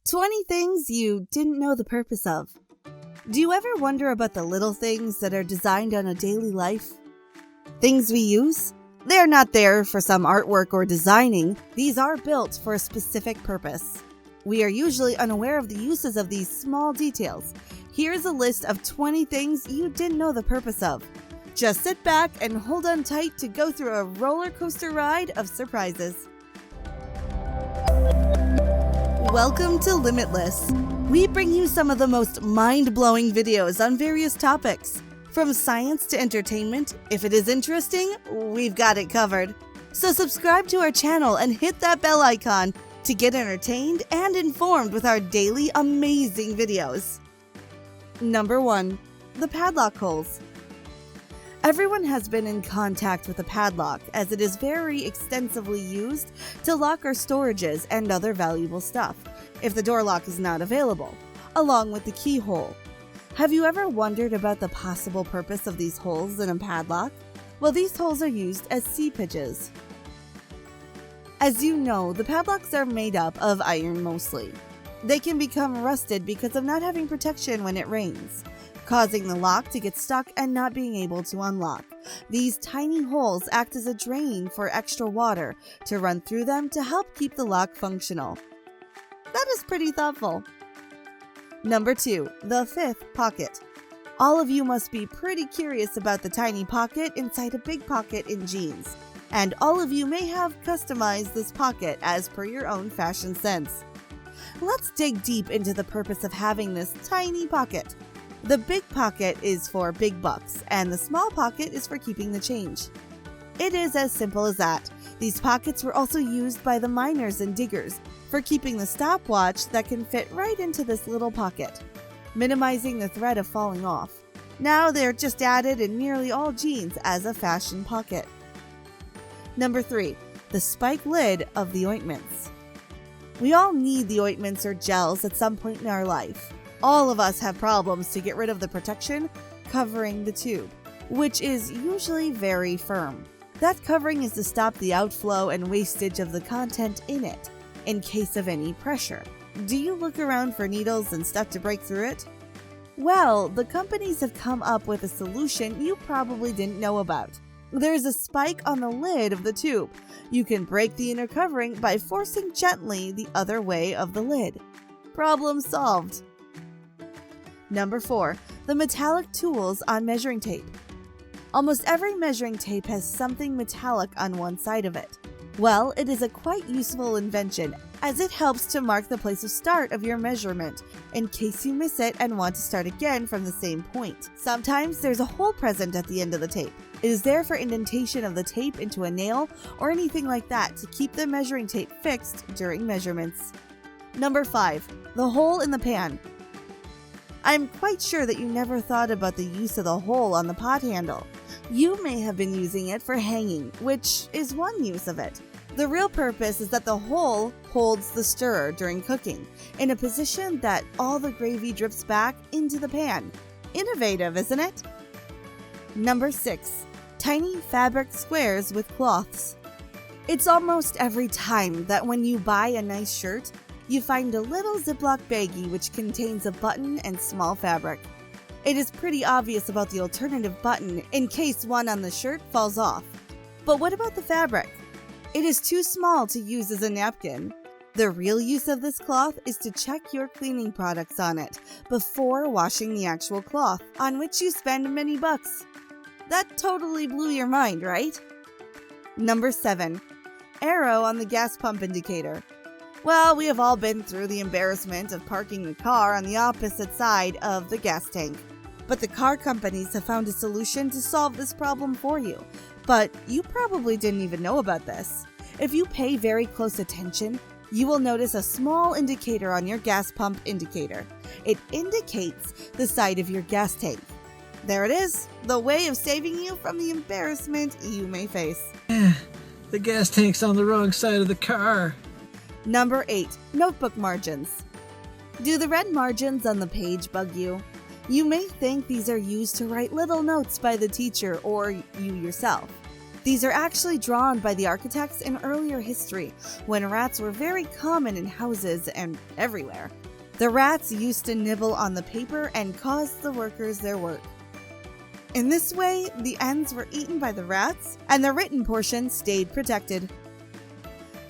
20 things you didn't know the purpose of. Do you ever wonder about the little things that are designed on a daily life? Things we use? They're not there for some artwork or designing. These are built for a specific purpose. We are usually unaware of the uses of these small details. Here's a list of 20 things you didn't know the purpose of. Just sit back and hold on tight to go through a roller coaster ride of surprises. Welcome to Limitless. We bring you some of the most mind-blowing videos on various topics. From science to entertainment, if it is interesting, we've got it covered. So subscribe to our channel and hit that bell icon to get entertained and informed with our daily amazing videos. Number 1. The padlock holes. Everyone has been in contact with a padlock, as it is very extensively used to lock our storages and other valuable stuff, if the door lock is not available, along with the keyhole. Have you ever wondered about the possible purpose of these holes in a padlock? Well, these holes are used as seepages. As you know, the padlocks are made up of iron mostly. They can become rusted because of not having protection when it rains, causing the lock to get stuck and not being able to unlock. These tiny holes act as a drain for extra water to run through them to help keep the lock functional. That is pretty thoughtful. Number 2. The fifth pocket. All of you must be pretty curious about the tiny pocket inside a big pocket in jeans, and all of you may have customized this pocket as per your own fashion sense. Let's dig deep into the purpose of having this tiny pocket. The big pocket is for big bucks, and the small pocket is for keeping the change. It is as simple as that. These pockets were also used by the miners and diggers for keeping the stopwatch that can fit right into this little pocket, minimizing the threat of falling off. Now they're just added in nearly all jeans as a fashion pocket. Number 3. The spike lid of the ointments. We all need the ointments or gels at some point in our life. All of us have problems to get rid of the protection covering the tube, which is usually very firm. That covering is to stop the outflow and wastage of the content in it, in case of any pressure. Do you look around for needles and stuff to break through it? Well, the companies have come up with a solution you probably didn't know about. There's a spike on the lid of the tube. You can break the inner covering by forcing gently the other way of the lid. Problem solved. Number 4. The metallic tools on measuring tape. Almost every measuring tape has something metallic on one side of it. Well, it is a quite useful invention, as it helps to mark the place of start of your measurement, in case you miss it and want to start again from the same point. Sometimes there's a hole present at the end of the tape. It is there for indentation of the tape into a nail or anything like that to keep the measuring tape fixed during measurements. Number 5. The hole in the pan. I'm quite sure that you never thought about the use of the hole on the pot handle. You may have been using it for hanging, which is one use of it. The real purpose is that the hole holds the stirrer during cooking, in a position that all the gravy drips back into the pan. Innovative, isn't it? Number 6. Tiny fabric squares with cloths. It's almost every time that when you buy a nice shirt, you find a little Ziploc baggie which contains a button and small fabric. It is pretty obvious about the alternative button in case one on the shirt falls off. But what about the fabric? It is too small to use as a napkin. The real use of this cloth is to check your cleaning products on it before washing the actual cloth, on which you spend many bucks. That totally blew your mind, right? Number 7. Arrow on the gas pump indicator. Well, we have all been through the embarrassment of parking the car on the opposite side of the gas tank. But the car companies have found a solution to solve this problem for you. But you probably didn't even know about this. If you pay very close attention, you will notice a small indicator on your gas pump indicator. It indicates the side of your gas tank. There it is, the way of saving you from the embarrassment you may face. The gas tank's on the wrong side of the car. Number 8. Notebook margins. Do the red margins on the page bug you? You may think these are used to write little notes by the teacher or you yourself. These are actually drawn by the architects in earlier history, when rats were very common in houses and everywhere. The rats used to nibble on the paper and cause the workers their work. In this way, the ends were eaten by the rats, and the written portion stayed protected.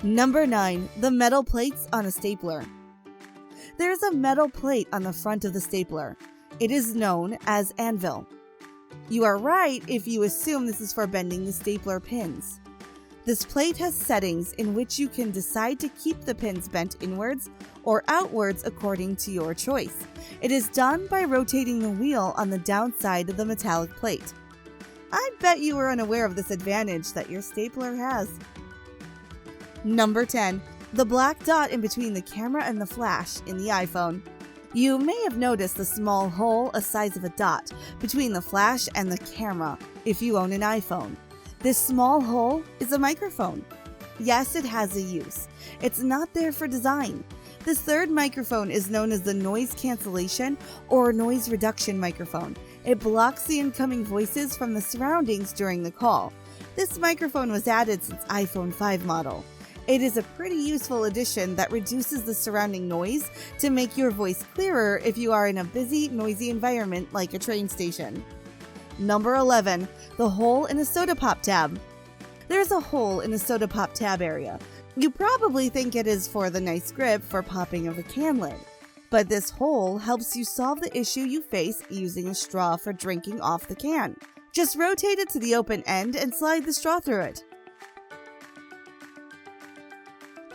Number 9. The metal plates on a stapler. There is a metal plate on the front of the stapler. It is known as anvil. You are right if you assume this is for bending the stapler pins. This plate has settings in which you can decide to keep the pins bent inwards or outwards according to your choice. It is done by rotating the wheel on the downside of the metallic plate. I bet you were unaware of this advantage that your stapler has. Number 10. The black dot in between the camera and the flash in the iPhone. You may have noticed the small hole the size of a dot between the flash and the camera if you own an iPhone. This small hole is a microphone. Yes, it has a use. It's not there for design. This third microphone is known as the noise cancellation or noise reduction microphone. It blocks the incoming voices from the surroundings during the call. This microphone was added since iPhone 5 model. It is a pretty useful addition that reduces the surrounding noise to make your voice clearer if you are in a busy, noisy environment like a train station. Number 11. The hole in a soda pop tab. There's a hole in the soda pop tab area. You probably think it is for the nice grip for popping of a can lid. But this hole helps you solve the issue you face using a straw for drinking off the can. Just rotate it to the open end and slide the straw through it.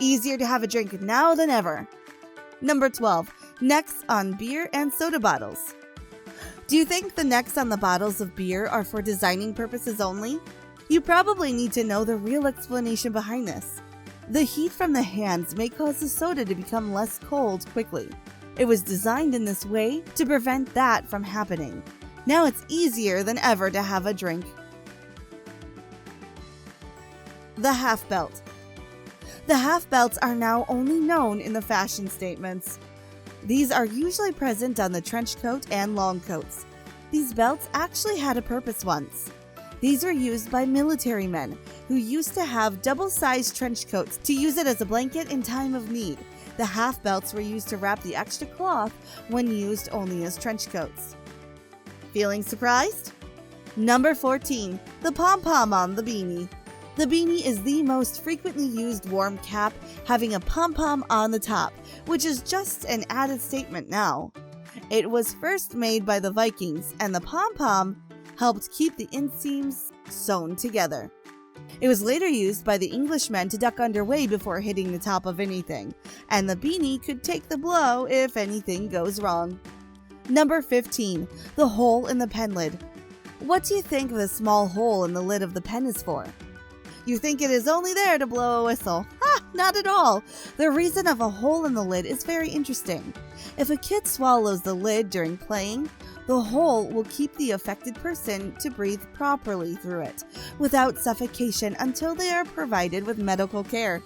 Easier to have a drink now than ever. Number 12. Necks on beer and soda bottles. Do you think the necks on the bottles of beer are for designing purposes only? You probably need to know the real explanation behind this. The heat from the hands may cause the soda to become less cold quickly. It was designed in this way to prevent that from happening. Now it's easier than ever to have a drink. The half belt. The half belts are now only known in the fashion statements. These are usually present on the trench coat and long coats. These belts actually had a purpose once. These were used by military men who used to have double-sized trench coats to use it as a blanket in time of need. The half belts were used to wrap the extra cloth when used only as trench coats. Feeling surprised? Number 14. The pom-pom on the beanie. The beanie is the most frequently used warm cap, having a pom-pom on the top, which is just an added statement now. It was first made by the Vikings, and the pom-pom helped keep the inseams sewn together. It was later used by the Englishmen to duck underway before hitting the top of anything, and the beanie could take the blow if anything goes wrong. Number 15. The hole in the pen lid. What do you think the small hole in the lid of the pen is for? You think it is only there to blow a whistle. Ha! Not at all! The reason of a hole in the lid is very interesting. If a kid swallows the lid during playing, the hole will keep the affected person to breathe properly through it, without suffocation until they are provided with medical care.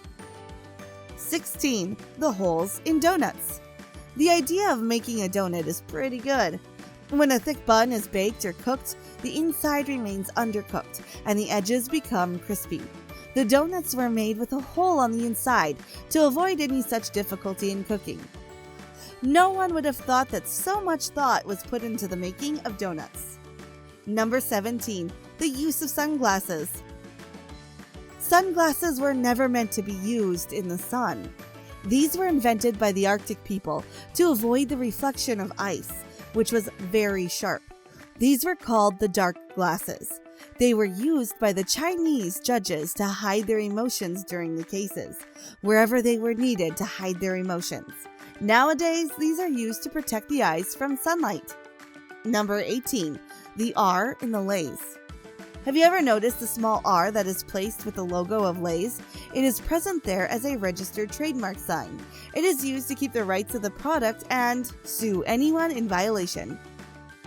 16. The holes in donuts. The idea of making a donut is pretty good. When a thick bun is baked or cooked, the inside remains undercooked and the edges become crispy. The donuts were made with a hole on the inside to avoid any such difficulty in cooking. No one would have thought that so much thought was put into the making of donuts. Number 17. The use of sunglasses. Sunglasses were never meant to be used in the sun. These were invented by the Arctic people to avoid the reflection of ice, which was very sharp. These were called the dark glasses. They were used by the Chinese judges to hide their emotions during the cases, wherever they were needed to hide their emotions. Nowadays, these are used to protect the eyes from sunlight. Number 18. The R in the Lay's. Have you ever noticed the small R that is placed with the logo of Lay's? It is present there as a registered trademark sign. It is used to keep the rights of the product and sue anyone in violation.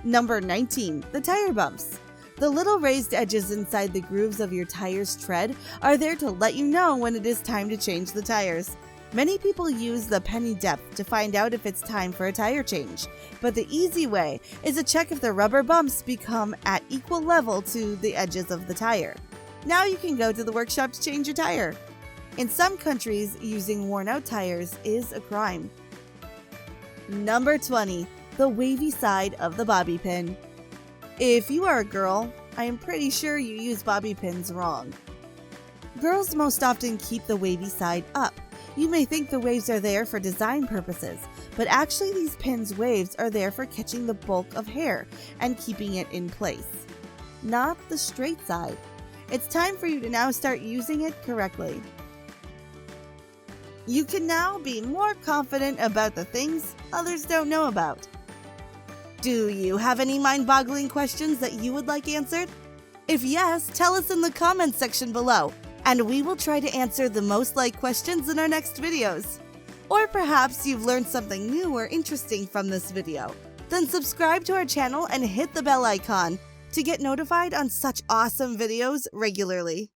Number 19. The tire bumps. The little raised edges inside the grooves of your tire's tread are there to let you know when it is time to change the tires. Many people use the penny depth to find out if it's time for a tire change, but the easy way is to check if the rubber bumps become at equal level to the edges of the tire. Now you can go to the workshop to change your tire. In some countries, using worn-out tires is a crime. Number 20. The wavy side of the bobby pin. If you are a girl, I am pretty sure you use bobby pins wrong. Girls most often keep the wavy side up. You may think the waves are there for design purposes, but actually these pins' waves are there for catching the bulk of hair and keeping it in place, not the straight side. It's time for you to now start using it correctly. You can now be more confident about the things others don't know about. Do you have any mind-boggling questions that you would like answered? If yes, tell us in the comments section below, and we will try to answer the most liked questions in our next videos. Or perhaps you've learned something new or interesting from this video. Then subscribe to our channel and hit the bell icon to get notified on such awesome videos regularly.